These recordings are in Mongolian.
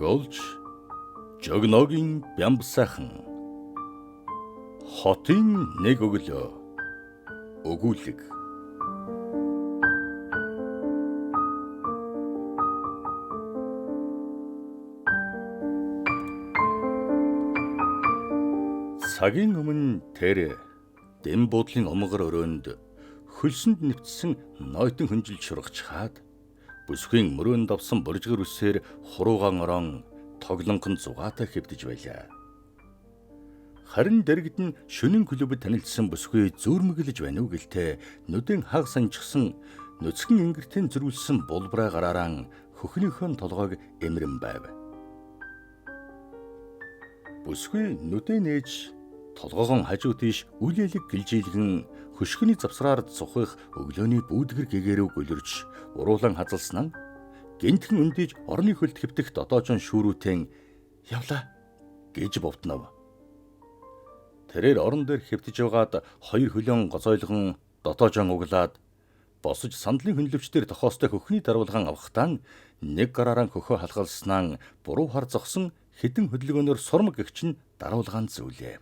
зохиолч Жогногийн Бямбсайхан хотын нэг өглөө өгүүлэг. Цагийн өмнө тэр дэм буудлын омгор өрөөнд хөлсөнд нэвтсэн нойтон хөнжилж шургаж хаад бүсгүй мөрөөнд давсан боржгөр үсээр хуруугаан орон тоглонхон зугаатай хэвдэж байлаа. Харин дэргэд нь шөнийн клубд танилцсан бүсгүй зөөрмөглөж байна уу гэлтэй нүдэн хаг санчсан нүцгэн ингэртэн зөрүүлсэн булбраа гараараа хөхнийхөө толгойг эмрэн байв. Бүсгүй нүдэн нээж толгоогон хажуу тийш үлээлэг гэлжийлгэн хөшгөний завсраар цухих өглөөний бүүдгэр гэгээрөө гөлөрж уруулан хазалсан нь гинтхэн өндийж орны хөлд хэвтэх дотоожон шүүрүүтэн явлаа гэж бовтнов. Тэрээр орон дээр хэвтэж байгаад хоёр хөлөн гоцойлгон дотоожон углаад босож сандлын хөнлөвчдөр тохоостой хөхний дарвалгаан авахтаа нэг гараараа хөхөө халгалснаа буруу хар зогсон хідэн хөдөлгөөнөөр сурмаг гэгч нь дарвалгаан зүүлээ.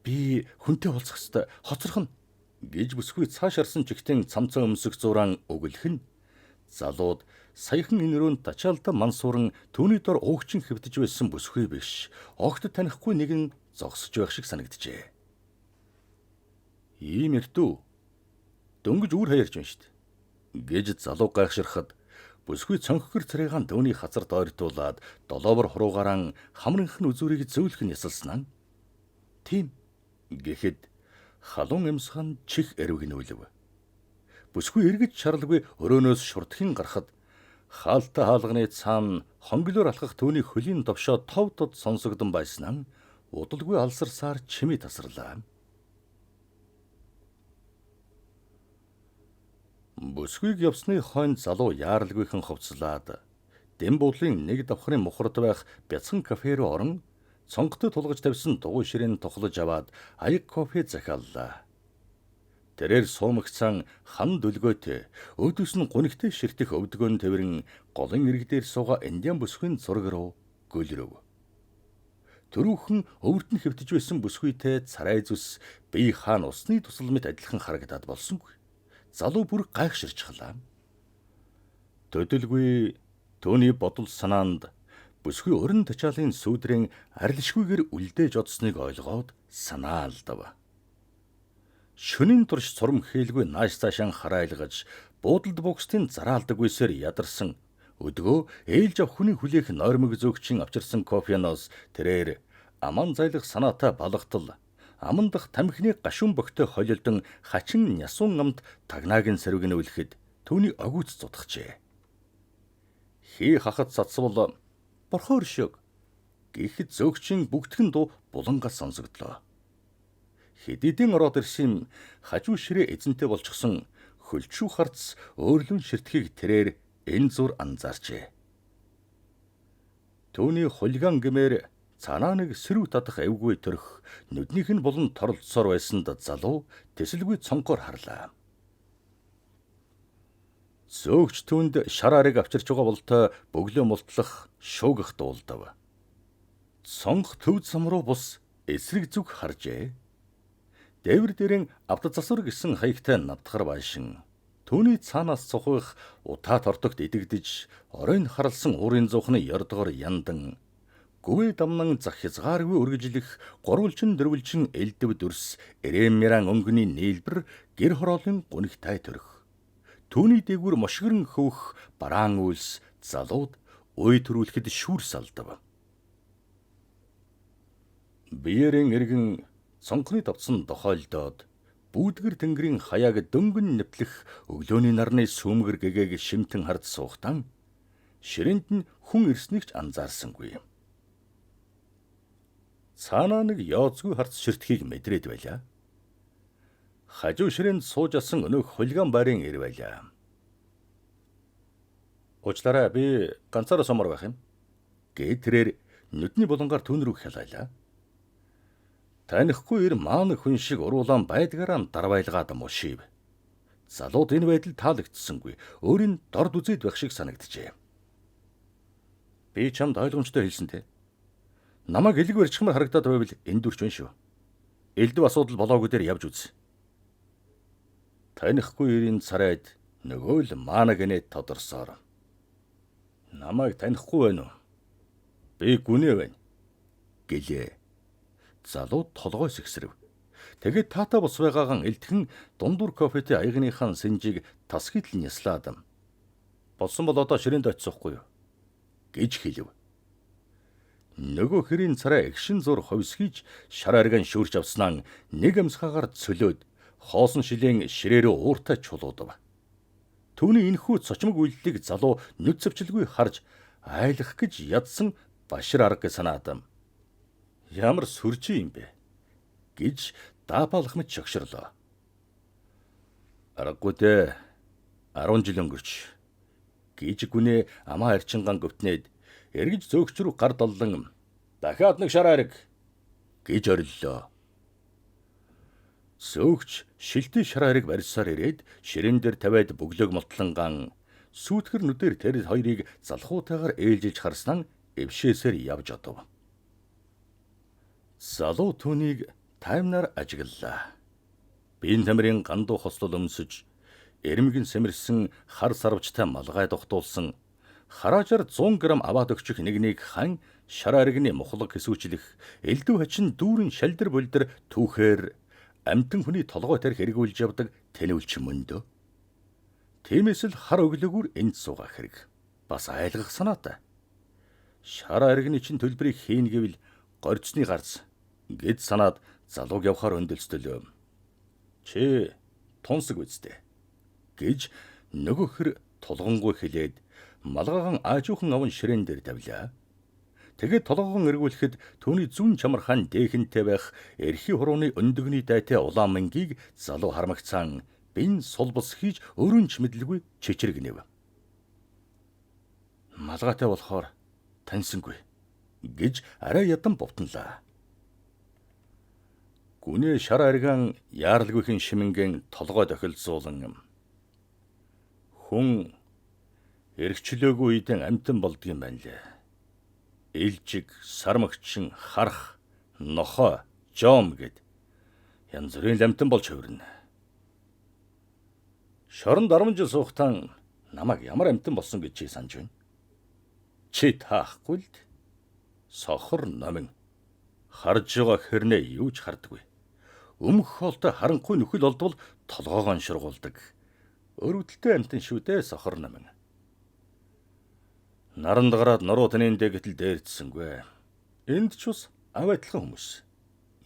Би хүнтэй уулзах ёстой, хоцрох нь гэж бүсгүй цааш харсан чигтэн цамцаа өмсөх зураан өглөх нь залууд саяхан энэ рүү тачаалда мансууран түүний дор уугчин хэвдэж байсан бүсгүй биш. Огт танихгүй нэгэн зогсож байх шиг санагджээ. Ийм эртүү дөнгөж үр хаярч байна штт гэж залуу гайхширхад бүсгүй цонхгэр царайгаан төвний хазарт ойртуулаад долоовор хуруугараа хамрынхын үзүүрийг зөөлөх нь ясалснаа. Тийм гэхэд халуун эмсхан чих эрвгнүүлв. Бүсгүй эргэж шаралгүй өрөөнөөс шурдхийн гарахад хаалттай хаалганы цаана хонглоор алхах түүний хөлийн довшоо тов дод сонсогдсон байснаа удалгүй алсарсаар чимээ тасарлаа. Бүсгүйг явсны хойно залуу яаралгүйхэн хувцлаад дэм буудлын нэг давхрын мухард байх бяцхан кафе руу орон цонготой тулгаж тавьсан дугуй ширээн тухлаж аваад аяг кофе захиаллаа. Тэрээр суумагцсан хан дүлгөөтэй өөдөөс нь гунигтай ширтэх өвдгөөн тэрэн голын ирэг дээр сууга индиан бүсгүйн зураг руу гөлрөв. Төрүүхэн өвөрт нь хэвтэж байсан бүсгүйтэй царай зүс бие хаан усны тусал мэт адилхан харагдаад болсонгүй. Залуу бүр гайхширчглаа. Төдөлгүй төөний бодол санаанд бүсгүй өрн тачаалын сүүдрийн арилшгүйгээр үлдээж одсныг ойлгоод санаа алдав. Шөнийн турш сурам хээлгүй нааш цаашаа хараайлгаж буудалд бокстын зараалдаггүйсээр ядарсан өдгөө ээлж авах хүний хүлээх нойрмог зөөгчийн авчирсан кофеноос тэрээр аман зайлах санаатай балгатал аман дах тамхины гашуун богтой холилдон хачин нясуун амт тагнаагийн сэрвгнүүлэхэд түүний огүйц зутгажээ. Хий хахад цацвал борхоор шөг гэхэд зөөгчийн бүгдхэн дуу булангаас сонсогдлоо. Хэдийдэн ороод ирсэн хажуу ширээ эзэнтэй болчихсон хөлчүү харц өөрлөн ширтхийг тэрээр энэ зур анзаарчээ. Түүний хулиган гэмээр цаанаа нэг сэрүү татах эвгүй төрөх нүднийх нь болон торолцсоор байсанд залуу тэсэлгүй цонхоор харлаа. Зөөгч түүнд шараарыг авчирч байгаа болтой бөглөө мултлах шуугах дуулдав. Цонх төв зам руу бус эсрэг зүг харжээ. Дээвэр дээрэн авто засвар гэсэн хаягтай навтахар байшин түүний цаанаас цухих утаа тортогт идэгдэж оройн харалсан уурын зуухны ярдгоор яндан гүвэ дамнан зах хязгааргүй үргэлжлэх гурвалжин дөрвөлжин элдэв дүрс эрээммэран өнгөний нийлбэр гэр хороолын гунигтай төрөх. Түүний дээгүр мошгөрн хөвөх бараан үйлс залууд ой төрүүлэхэд шүүр салдав. Биеэрийн эргэн цонхны давцсан дохойлдоод бүүдгэр тэнгэрийн хаяаг дөнгөн нэвтлэх өглөөний нарны сүмгэр гэгээг шимтэн хард суухтан ширээнд нь хүн ирснийг ч анзаарсангүй. Цаанаа нэг яоцгүй харц ширтхийг мэдрээд байлаа. Хажуу ширээнд сууж асан өнөөх хулиган байрын ир байлаа. Уучлаарай, би ганцаараа сумар байх юм. Гээ тэрээр нүдний булангаар түүн рүү хялайлаа. Танихгүй ир маан хүн шиг уруулаан байдгаараа дарвайлгаад мушив. Залууд энэ байдал таалагдсангүй. Өөрийн дорд үзээд байх шиг санагджээ. Би чамд ойлгомжтой хэлсэн те. Намайг элэг барьчихмаар харагдаад байвал эндүрч байна шүү. Элдв асуудал болоогүй дээр явж үз. Танихгүй ирийн царайд нөгөө л маана гэнэ тодорсоор. Намайг танихгүй байна уу? Би гүнээ байна. Гэлээ. Залуу толгойс ихсрэв. Тэгээд таата бус байгаагаан элтхэн дундуур кофетэй аягныхаа сэнжийг тас хитл няслаад. Болсон бол одоо ширээнд очихгүй юу? Гэж хэлв. Нөгөө хэрийн царай агшин зур ховсгийж шар арган шүүрч авснаа нэг амсгаагаар цөлөөд хоосон шилийн ширээ рүү ууртай чулуудав. Түүний энэхүү цочмог үйлдэлийг залуу нүд цэвчилгүй харж айлах гэж ядсан башир арга санаад ямар сүржи юм бэ гэж даапалах мэт шогшрлоо. Аргагүй дээ 10 жил өнгөрч гэж гүнээ амаа арчинган гөвтнээд эргэж зөөгч рүү гар даллан дахиад нэг шар ариг гэж ориллоо. Зөөгч шилтий шар ариг барьсаар ирээд ширээн дээр тавиад бөглөөг мотлонган сүйтгэр нүдээр тэр хоёрыг залхуутайгаар ээлжилж харснаа эвшээсээр явж одов. Залуу түүнийг таймнаар ажиглалаа. Биеийн тамирын гандуу хослол өмсөж, эрмэгэн сэмэрсэн хар сарвчтай малгай дохтуулсан, хараажаар 100 г аваад өгчих нэг хан шар аригны мухлаг хэсүүчлэх, элдв хачин дүүрэн шалдэр булдэр түүхээр амтан хүний толгой тарих эргүүлж явдаг тэнүүлч мөндөө. Тиймээс л хар өглөөгөр энд суугаа хэрэг. Бас айлгах санаатай. Шар аригны чин төлбөрийг хийн гэвэл горцны гарц гэд санаад залууг явахаар өндөлстөлөө. Чи тунсаг үстэ гэж нөгөөхөр тулгангуй хэлээд малгайхан аажуухан аван ширээн дээр тавилаа. Тэгээд толгоон эргүүлэхэд түүний зүүн чамархан дээхэнтэй байх эрхий хурууны өндөгний дайтай улаан мэнгийг залуу хармагцаан бин сулбас хийж өрөн ч мэдлгүй чичрэгнэв. Малгайтай болохоор таньсангүй гэж арай ядан бовтнолаа. Гүнээ шар арган яаралгүйхэн шимэнген толгой тохилзуулан хүн эргчлөөгүй үедэн амтан болдгийм байна лээ. Илжиг, сармагчин, харах, нохой, жом гэд янз бүрийн амтан болж хувирна. Шоронд 10 жил суухтан намайг ямар амтан болсон гэж чи санаж байна? Чи таахгүй л сохор номин харж байгаа хэрнээ юу ч хардаггүй. Өмх хоолтой харанхуй нөхөл олдвол толгоогоо шургуулдаг. Өрөвдөлтэй амтан шүү дээ сохор номин. Наранд гараад нуруу тэнийн дэгэтэл дээрдсэнгүй. Энд ч бас авайдлах хүмүүс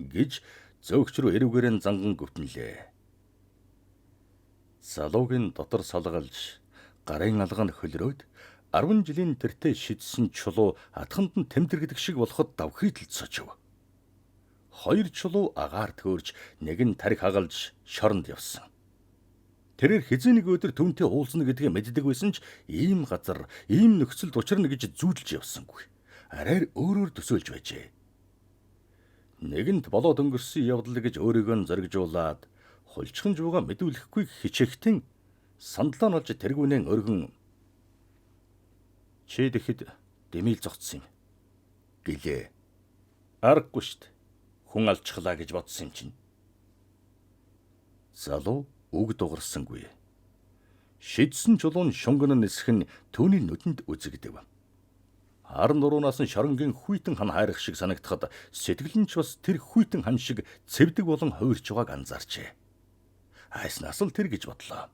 гэж зөөгч рүү эрүүгээрэн занган гүтнэлээ. Залуугийн дотор салгалж гарын алган хөлрөөд 10 жилийн тэртээ шидсэн чулуу атханд нь тэмдэргэдэг шиг болоход давхийдл цочив. 2 чулуу агаар төөрж нэг нь тарих хагалж шоронд явсан. Тэрээр хизээний өдөр түүнтэй уулзна гэдгээ мэддэг байсан ч ийм газар, ийм нөхцөлд учрна гэж зүүдэлж явсангүй. Арайр өөрөөр төсөөлж байжээ. Нэгэнт болоод өнгөрсөн явдал гэж өөрийгөө зоригжуулаад хулчхан жууга мэдүүлэхгүй хичээхтэн сандлаа нолж тэргүүнэн өргөн чи дэхэд дэмийл зогцсон юм гэлээ. Аргагүй штт. Хүн алчглаа гэж бодсон юм чинь. Залуу үг дугарсангүй. Шидсэн чулуун шунган нисэх нь түүний нүдэнд үзэгдэв. Ар нуруунаас нь шоронгийн хүйтэн хан хайрах шиг санагдахад сэтгэл нь ч бас тэр хүйтэн хан шиг цэвдэг болон хуурч байгааг анзаарчээ. Айснаас л тэр гэж бодлоо.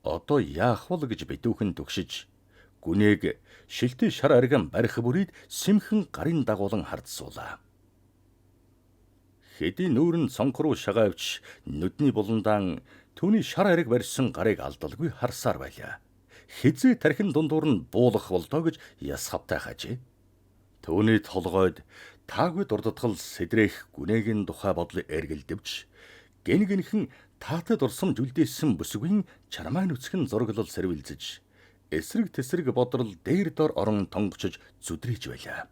Одоо яах вэ гэж битүүхэн төгшиж гүнээг шилтэй шар арган барих бүрийд сэмхэн гарын дагуулan хардсуулаа. Хэдий нүүрэн цонх руу шагаавч нүдний буландаан түүний шар ариг барьсан гарыг алдалгүй харсаар байлаа. Хизээ тархин дундуур нь буулах болдоо гэж ясхавтай хажээ. Түүний толгойд таагүй дурддгал сэдрэх гүнээгийн тухай бодол эргэлдэвч гэнхэн таатай дурсамж үлдээсэн бүсгүй чармай нүцгэн зураглал сэрвэлзэж эсрэг тэсрэг бодрол дээр дор орон тонгочж зүдрэж байлаа.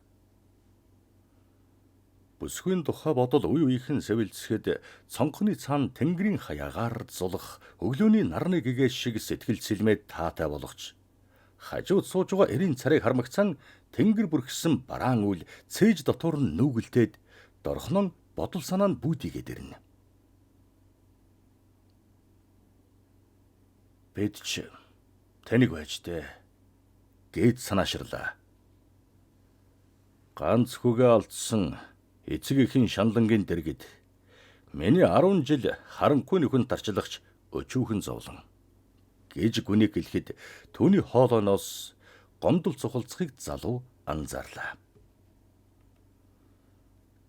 Бүсгүйн тухай бодол үе үеийнхэн сэвэлцэхэд цонхны цаана тэнгэрийн хаягаар зулах өглөөний нарны гэгээ шиг сэтгэл сэлмээд таатай болгоч Хажууд сууж байгаа эрийн царайг хармагцсан тэнгэр бүрхсэн бараан үл цээж дотор нь нүгэлдээд дорхон нь бодол санаа нь бүүдийгээд ирнэ. Бидч таныг байжтэй гээд санааширлаа. Ганц хүүгээ алдсан эцэг эхийн шанлангийн дэргэд миний 10 жил харанхуй нөхөн тарчлагч өчүүхэн зовлон гэж гүнийг хэлэхэд түүний хоолойноос гомдол цухалцахыг залуу анзаарлаа.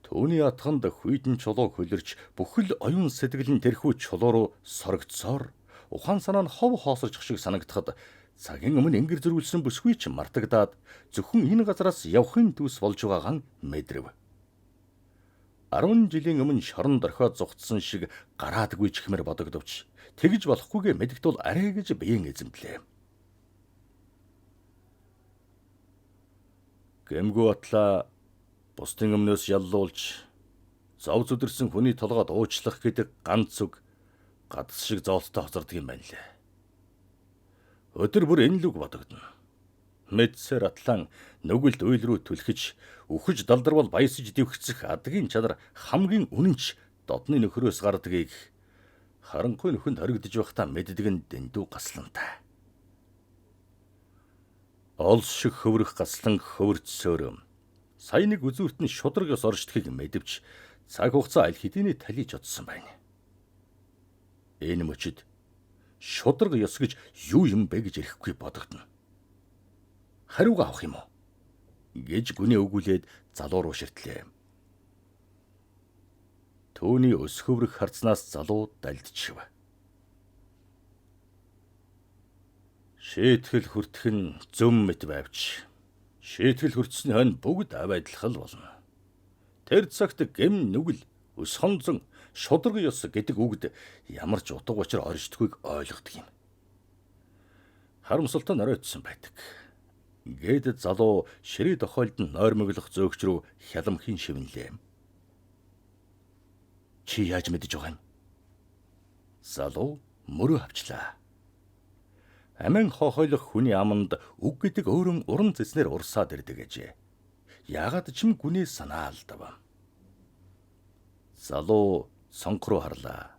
Түүний атганд хүйтэн чулуу хөлөрч бүхэл оюун сэтгэл нь тэрхүү чулуу руу сорогдсоор ухаан санаа нь хов хоосорч шиг санагдахад цагийн өмнө ингэр зөрүүлсэн бүсгүй ч мартагдаад зөвхөн энэ газараас явахын төс болж байгаагаа мэдрэв. 10 жилийн өмнө шорон дорхиод зугтсан шиг гараадгүй ч хэмээр бодогдовч тэгж болохгүйгээ мэдгдвэл арай гэж биеийн эзэмдлээ. Гэмгүй батлаа бусдын өмнөөс яллуулж зов зүдэрсэн хүний толгойд уучлах гэдэг ганц үг гадс шиг зоолттой хоцордог юм байна лээ. Өдөр бүр энэ л үг бодогдно. Мэдсээр атлан нүгэлд уйл рүү түлхэж үхэж далдарвал баясаж дэвхцэх адгийн чадар хамгийн үнэнч додны нөхрөөс гардгийг харанхуй нөхөнд хоригдож байхдаа мэддэг нь дэндүү гаслантай. Олс шиг хөврөх гаслан хөвөрцсөөр сая нэг үзүүрт нь шудраг ёс оршдгийг мэдвч цаг хугацаа аль хэдийн талиж одсон байна. Энэ мөчид шудраг ёс гэж юу юм бэ гэж ирэхгүй бодогдно. Хариугаа авах юм уу? Гэж гүнээ өгүүлээд залуу руу ширтлээ. Түүний өсгөврөх харцнаас залуу далдчихв. Шийтгэл хүртэх нь зөв мэт байвч шийтгэл хүртсний хойно бүгд авайдлах л болно. Тэр цагт гэм нүгэл өс хонзон шудраг ёс гэдэг үгд ямар ч утга учир оршдоггүйг ойлгодог юм. Харамсалтай оройтсон байдаг. Гээд залуу ширээ тохиолд нь нойрмоглох зөөгч рүү хяламхийн шивнэлээ. Чи яаж мэдэж байгаа юм? Залуу мөрөө авчлаа. Амин хохойлох хүний аманд үг гэдэг өөрөн уран зэснэр урсаад ирдэг гэжээ. Яагаад ч юм гүнээ санаалдав. Залуу цонх руу харлаа.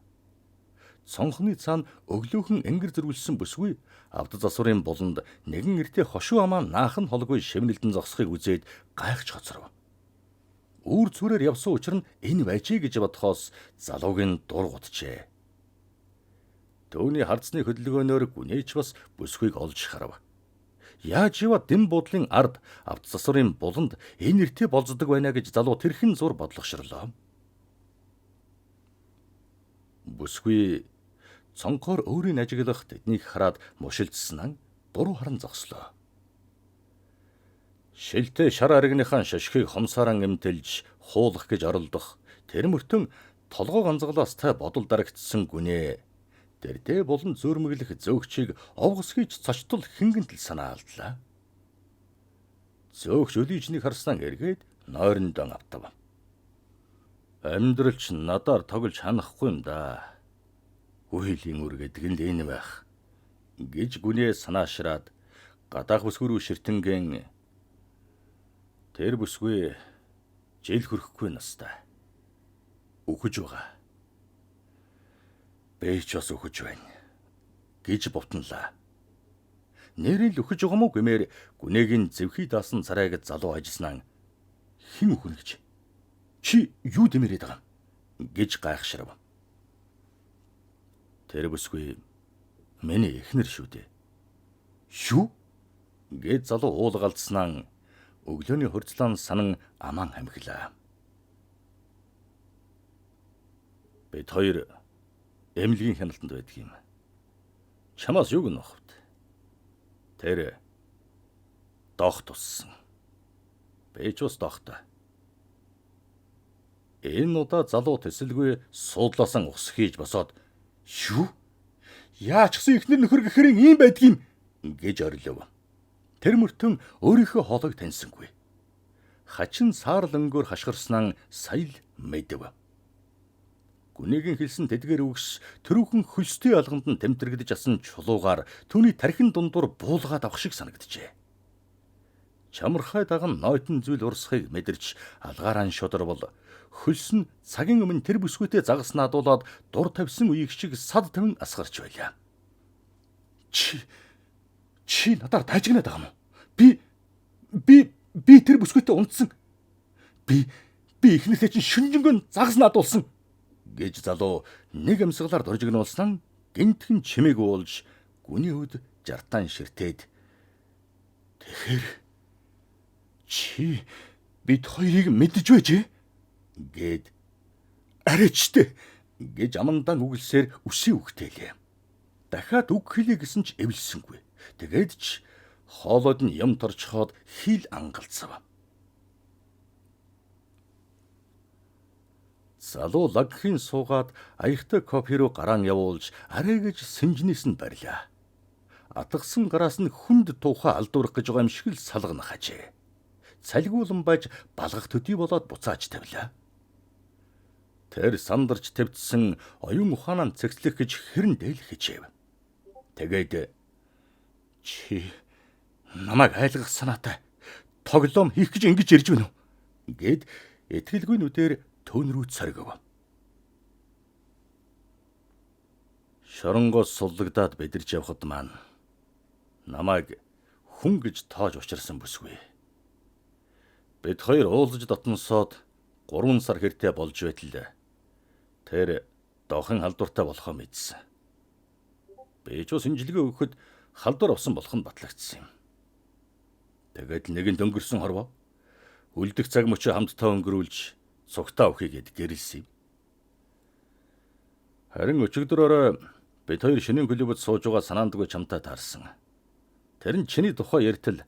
Цонхны цаана өглөөхөн энгэр зөрүүлсэн бүсгүй авд засварын буланд нэгэн эртээ хошуу амаа наахан холгүй шивнэлдэн зогсохыг үзээд гайхаж хоцров. Үүр зүрээр явсан учир нь энэ байжээ гэж бодхоос залуугийн дур гутжээ. Төвний хардсны хөдөлгөөнөөр гүнээч бас бүсгүйг олж харав. Яаж яваад дэм буудлын ард авд засварын буланд энэ эртээ болздог байна гэж залуу тэрхэн зур бодлогошрлоо. Бүсгүй цонхоор өөрийн ажиглах тэднийг хараад мушилдсан дуруу харан зогслоо. Шилтэй шар аригныхан шашхыг хомсааран эмтэлж хуулах гэж оролдох тэр мөртөн толгой ганцгалаас та бодол дарагдсан гүнээ дэрдээ болон зөөрмөглөх зөөгчийг овгосгийч цочтол хингэнтэл санаалдлаа. Зөөгч өлийчнийг харснаа эргээд нойрондоо автав. Амьдралч надаар тоглож ханахгүй юм да. Үеийн үр гэдэг нь энэ байх гэж гүнээ санаашраад гадаах бүсгүй рүү ширтэнген тэр бүсгүй жил хүрэхгүй настай үхэж байгаа. Бэч бас үхэж байна гэж бутналаа. Нэрийн л үхэж байгаа мó гэмээр гүнээгийн зэвхий даасан царайг залуу ажилласнаа хэн үхнэ гэж чи юу дэмэрэд байгаа юм гэж гайхширв. Тэр бүсгүй миний эхнэр шүү дээ. Юу? Гэт залуу уулгалдснаа өглөөний хурцлаан санан аман хамхилаа. Бид хоёр эмнэлгийн хяналтанд байдаг юм. Чамаас юу гэнэ хөвд? Тэр дох туссан. Бэж ус дохтой. Энэ удаа залуу төсөлгүй суудлаасан ус хийж босоод "Юу? Яач гсэн ихнэр нөхөр гэхэрэн ийм байдгийм" гэж орилов. Тэр мөртөн өөрийнхөө хоолойг таньсангүй. Хачин саарл өнгөөр хашгирснаа сая л мэдэв. Гүнээгийн хэлсэн тэдгээр үгс төрөөхөн хөлстэй алганд нь тэмтэрэгдэж асан чулуугаар түүний тархин дундуур буулгаад авах шиг санагджээ. Чамархай даган нойтон зүйл урсхыг мэдэрч алгаараа шодрол бол хөлс нь цагийн өмнө тэр бүсгүйтэй загаснаа дуулаад дур тавьсан үеиг шиг сад тавин асгарч байлаа. Чи надаар тайжигнаад байгаа юм уу? Би тэр бүсгүйтэй унтсан. Би ихнэртэй чинь шүнжэнгөн загаснаа дуулсан гэж залуу нэг амьсгалаар дуржигнуулсан гинтхэн чимээг уулж гүний өд жартаан ширтээд "Тэгэхээр чи бид хоёрыг мэдэж байжээ?" гэд "Арайчтэй" гэж амандан үгэлсээр үсээ үхтээлээ. Дахиад үг хэлье гэсэн ч эвлсэнгүй. Тэгээд ч хоолойд нь юм торчхоод хил ангалцав. Залуу лагхийн суугаад аягтай кофе руу гараан явуулж арай гэж синжнээс нь барьлаа. Атгсан гараас нь хүнд туухаа алдуурах гэж байгаа юм шиг л салгана хажээ. Цалгиулан байж балгах төдий болоод буцааж тавилаа. Тэр сандарч тавьдсан оюун ухаанаа цэгцлэх гэж хэрэн дээл хичээв. Тэгээд "Чи намайг айлгах санаатай тоглоом хийх гэж ингэж ирж байна уу?" гэд итгэлгүй нүдээр түүн рүү цоргив. Шоронгоос суллагдаад бэдэрч явхад маань намайг хүн гэж тоож учирсан бүсгүй. Бид хоёр уулзаж дотносоод 3 сар хэртэй болж байтал тэр дохин халдвартай болохоо мэдсэн. Би ч ус инжилгээ өгөхөд халдвар авсан болох нь батлагдсан юм. Тэгээд нэгэн дөнгөрсөн хорвоо үлдэх цаг мөчөө хамтдаа өнгөрүүлж цугтаа өхийгээд гэрэлсэн юм. Харин өчигдрөөрөө бид хоёр шинийн клубд сууж байгаа санаандгүй чамтай таарсан. Тэр нь чиний тухай ярьтал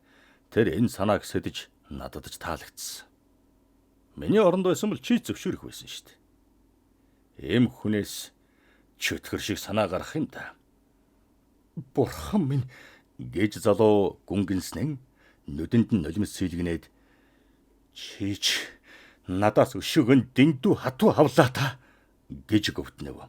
тэр энэ санааг сэдэж надад ч таалагдсан. Миний оронд байсан бол чи зөвшөөрөх байсан шүү дээ. Эм хүнээс чөтгөр шиг санаа гарах юм да. Бурхан минь гэж залуу гүнгэнснэн нүдэнд нь нулимс сэлгэнээд "Чич надаас өшөөгөн дэндүү хатуу хавлаа та" гэж гөвтнөв.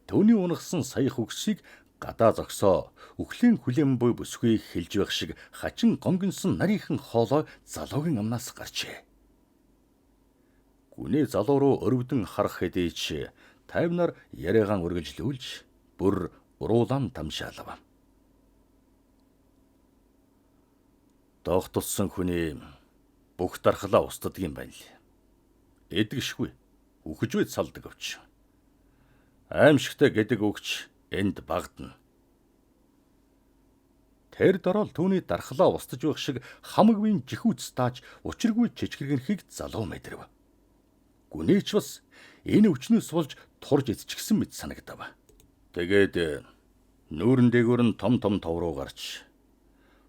Төвний унагсан саях үгсийг гадаа зогсоо үхлийн хүлэм буй бүсгүй хэлж байх шиг хачин гонгинсон нарийнхан хоолой залуугийн амнаас гарчээ. Гүнээ залуу руу өрөвдөн харах хэдийч тайвнаар яриагаан үргэлжлүүлж бүр уруулан тамшаалав. Доох туссан хүний бүх дархлаа устдаг юм байна л. Эдгэшгүй үхэж байд салдаг өвч. Аимшигтай гэдэг өгч энд багдана. Тэр дорол түүний дархлаа устж байх шиг хамагвийн жихүүц тааж учиргүй чичгэргэнхийг залуу мэдрэв. Гүнээч бас энэ өвчнөөс болж турж эзчихсэн мэт санагдав. Тэгээд нүүрэн дээгүүр нь том товруу гарч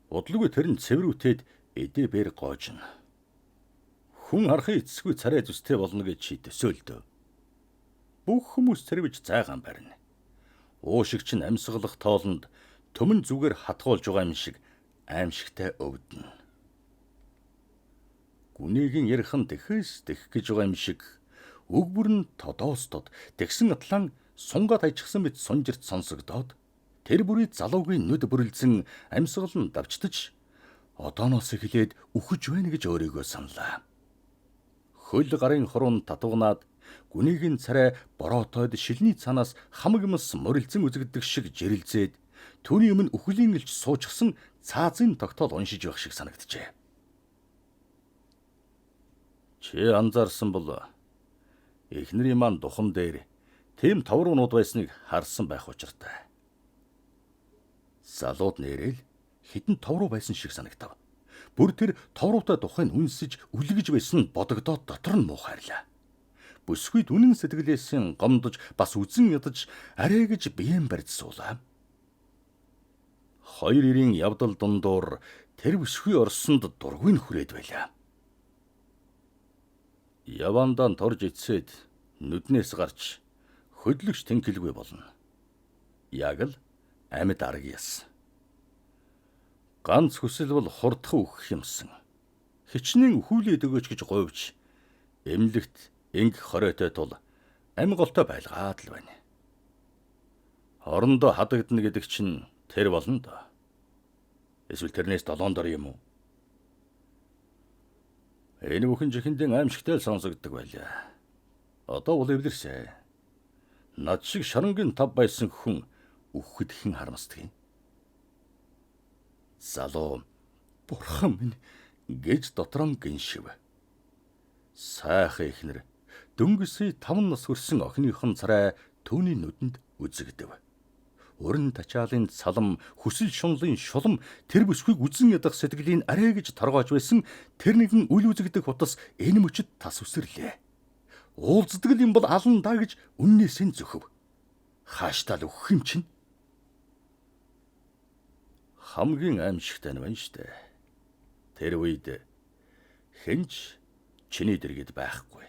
удлгүй тэр нь цэврүүтээд эдээ бэр гоожно. Хүн харахын эцэсгүй царай зүстэй болно гэж чи төсөөлдөө. Бүх хүмүүс цэрвэж зайгаан барина. Уушигч нь амьсгалах тоолонд төмөн зүгээр хатгуулж байгаа юм шиг аимшигтай өвдөн. Гүнээгийн ярих нь тэхээс тэх гэж байгаа юм шиг өг бүрн тодоостод тэгсэн атлан сунгаад ажигсан мэт сунжирт сонсогдоод тэр бүрий залуугийн нүд бүрэлзэн амьсгал нь давчтаж одооноос эхлээд үхэж байна гэж өөрийгөө саналаа. Хөл гарын хуруунд татвагнаад гүнээгийн царай бороотойд шилний цанаас хамаг юмс морилзэн үзэгдэх шиг жирэлзээд түүний өмнө үхлийн элч суучихсан цаазын тогтоол уншиж байх шиг санагджээ. Чи анзаарсан бол эхнэрийн маань духан дээр тийм товруунууд байсныг харсан байх учиртай. Залууд нэрэл хитэн товруу байсан шиг санагдав. Бүр тэр товруутай тухайн үнсэж үлгэж байсан нь бодогдоод дотор нь муухайрлаа. Бүсгүйд үнэн сэтгэлээсээ гомдож бас үзэн ядаж арай гэж биеэн барьж суулаа. Хоёр ирийн явдал дундуур тэр бүсгүй орсонд дургүй нь хүрээд байлаа. Явандаа торж ицсэд нүднээс гарч хөдлөгч тэнхэлгүй болно. Яг л амьд аргиас. Ганц хүсэл бол хурдхан үхэх юмсан. Хичнээн өхүүлээд өгөөч гэж говьж эмнэлэгт инг хоройтой тул амголтой байлгаад л байна. Орондоо хадагдана гэдэг чинь тэр болно доо. Эсвэл тэрнээс 7 дор юм уу? Энэ бүхэн жихэндээ аимшигтай л сонсогддог байлаа. Одоо бол эвлэрсэ. Над шиг шарангийн тав байсан хүн үхэхэд хэн харамсдаг юм? Залуу бурхан минь гэж дотрон гиншив. Сайхан ихнэр дөнгөсөй 5 нас хүрсэн охиныхон царай түүний нүдэнд үзэгдэв. Уран тачаалын салам, хүсэл шунлын шулам тэр бүсгүйг үзэн ядах сэтгэлийн арай гэж торгоож байсан тэр нэгэн үл үзэгдэх утас энэ мөчөд тас үсэрлээ. Уулздаг юм бол алан даа гэж үннээсээ зөхөв. Хааштай л өгөх юм чинь? Хамгийн аимшигтай нь байна штэ. Тэр үед хэнч чиний дэргэд байхгүй.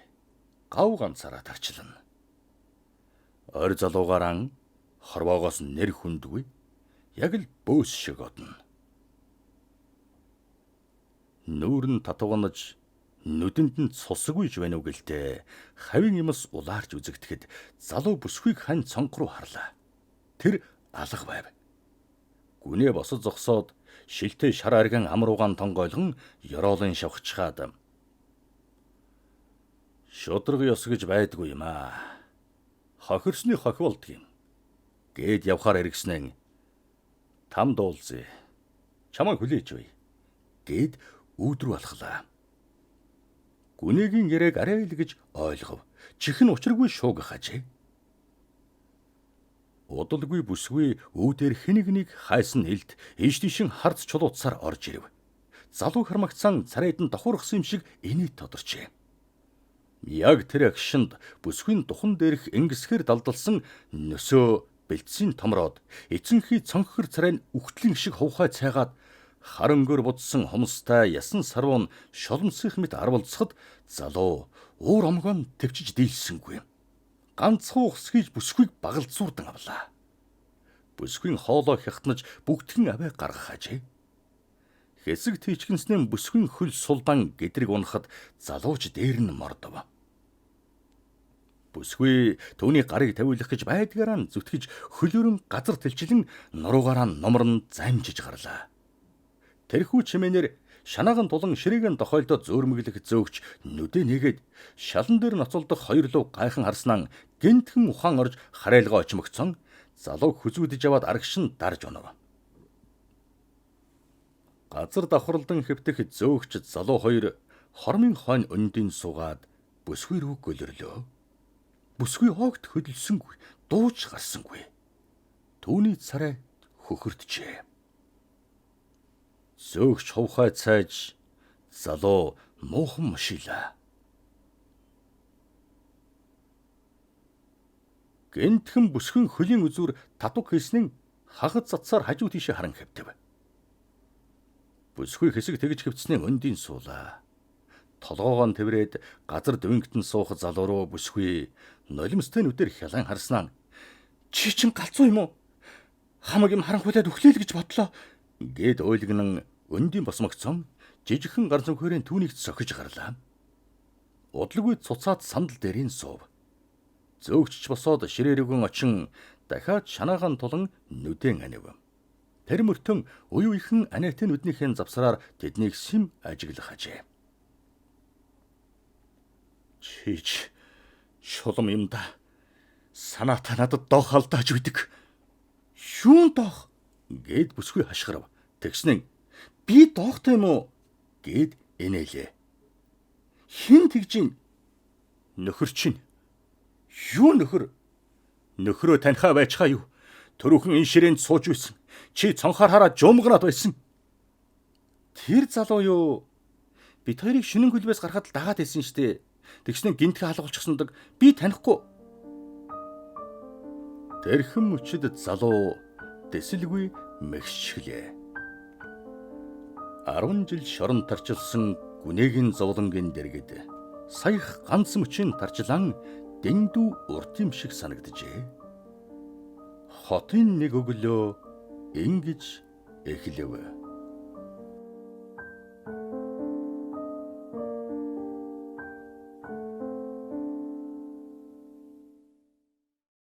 Гав ганцаараа тарчлана. Ор залуугаараа хорвоогоос нэр хүндгүй. Яг л бөөс шиг одно. Нүүрэн татванаж нүдэнд нь цусгүйж байна уу гэлтэй. Хавийн юмс улаарч үзэгдэхэд залуу бүсгүйг хань цонх руу харлаа. Тэр алга байв. Гүнээ босод зогсоод шилтэй шар арган амруугаан тонгойлгон ёроолын шавхчхаад. Шудраг ёс гэж байдгүй юм аа. Хохирсны хохи болдг юм. Гээд явхаар эргэснэн там дуулзээ. Чамайг хүлээж бай. Гээд өөдрөө алхлаа. Гүнээгийн яриаг арай л гэж ойлгов. Чихэн учиргүй шууг хажээ. Удалгүй бүсгүй үүдээр хэнэгнийг хайсан хэлд ийш тийшин харц чулууцсаар орж ирэв. Залуу хармагцсан царайд нь давхурхсан юм шиг инээд тодорчээ. Яг тэр агшинд бүсгүйн духан дээрх ингэсгэр далдалсан нөсөө бэлтсийн томроод эцэнхий цонхор царай нь үхтлийн шиг хувхай цайгаад харангөр будсан хомстай ясан сарвун шоломсих мэт арвалцахад залуу уур омгоо төвчж дийлсэнгүй. Ганцхан ухсгийж бүсгүйг багалзуурдан авлаа. Бүсгүйн хоолоо хятнаж бүгдхэн аваа гаргах хажээ. Хэсэг тийчгэнснэн бүсгүйн хөл сулдан гэдрэг унахад залууч дээр нь мордов. Бүсгүй түүний гарыг тавиулах гэж байдгаараа зүтгэж хөлөөрөн газар тэлчлэн нуруугаараа номрон замжиж гарлаа. Тэрхүү чимээнээр шанааган тулан ширээгийн тохиолдоод зөөрмөглөх зөөгч нүдэ нэгээд шалан дээр ноцолдох хоёр луу гайхан харснаа гинтхэн ухаан орж харайлгаа очмогцсон залуу хүзүүдэж аваад аргшин дарж онов. Газар давхралдан хэвтэх зөөгч залуу хоёр хормын хойно өндийн суугаад бүсгүй рүү гөлөрлөө. Бүсгүй огт хөдөлсөнгүй, дууч гарсангүй. Түүний царай хөхөрдөжээ. Зөөгч хувхай цайж залуу муухан машилаа. Гэнтхэн бүсгүйн хөлийн үзүүр татуг хийснэн хагад цацаар хажуу тийшээ харан хэвтэв. Бүсгүй хэсэг тэгж хэвтснээ өндийн суулаа. Толгоогоо тэврээд газар дүнгтэн суух залуу руу бүсгүй нулимстай нүдээр хялан харснаа чи чин галзуу юм уу? Хамаг юм харанхуулаад өглөөл гэж бодлоо гээд ойлгонон өндийн босмогцсон жижигхэн гар зүнхээрээ түүнийг сохиж гарлаа. Удалгүй цуцаад сандал дээрийн суув. Зөөгч босоод ширээрэгэн очин дахиад шанаагаан тулан нүдэн анив. Тэр мөртөн уй уйхэн анайтын нүднийхэн завсраар тэднийг сэм ажиглах хажээ. Чич шулам юм да. Санаатаа надад доох алдааж үйдэг. Юун доох? Гээд бүсгүй хашгирав. Тэгснэн би доохтой юм уу? Гээд энэлээ. Хин тэгжин? Нөхөр чинь. Юу нөхөр? Нөхрөө таньхаа байчхаа юу? Төрөөхөн энэ ширээнд сууж байсан. Чи цонхоор хараад жуумганаад байсан. Тэр залуу юу? Бид хоёрыг шүнэн хөлбөөс гарахад л дагаад байсан штэ. Тэгснэ гинтгэ халуулчихсандаг би танихгүй. Тэрхэн мөчөд залуу дэсэлгүй мэгшгэлээ. 10 жил шорон тарчилсан гүнээгийн зовлонгийн дэргэд саях ганц мөчийн тарчлан дэндүү урт юм шиг санагджээ. Хотын нэг өглөө ингэж эхлэв.